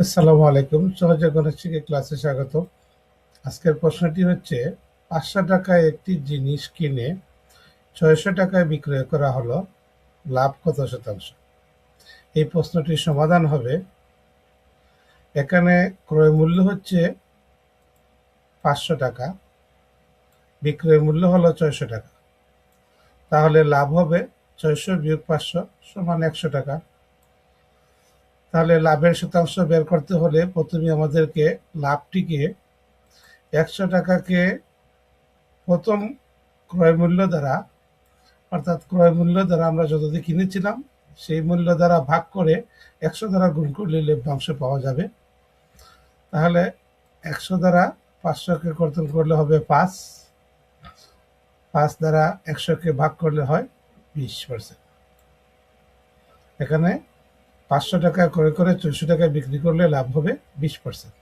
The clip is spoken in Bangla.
আসসালামু আলাইকুম। সহজে গণিত শিখে ক্লাসে স্বাগত। আজকের প্রশ্নটি হচ্ছে ৫০০ টাকায় একটি জিনিস কিনে ৬০০ টাকায় বিক্রয় করা হলো, লাভ কত শতাংশ? এই প্রশ্নটির সমাধান হবে, এখানে ক্রয় মূল্য হচ্ছে ৫০০ টাকা, বিক্রয় মূল্য হলো ৬০০ টাকা। তাহলে লাভ হবে ৬০০ বিয়োগ ৫০০ সমান ১০০ টাকা। তাহলে লাভের শতাংশ বের করতে হলে প্রথমে আমাদেরকে লাভটিকে ১০০ টাকাকে প্রথম ক্রয় মূল্য দ্বারা, অর্থাৎ ক্রয় মূল্য দ্বারা আমরা যতদিন কিনেছিলাম সেই মূল্য দ্বারা ভাগ করে ১০০ দ্বারা গুণ করলে লভ্যাংশ পাওয়া যাবে। তাহলে ১০০ দ্বারা ৫০০কে কর্তন করলে হবে ৫, ৫ দ্বারা ১০০কে ভাগ করলে হয় ২০%। এখানে ৫০০ টাকা ক্রয় করে ৬০০ টাকায় বিক্রি করলে লাভ হবে ২০%।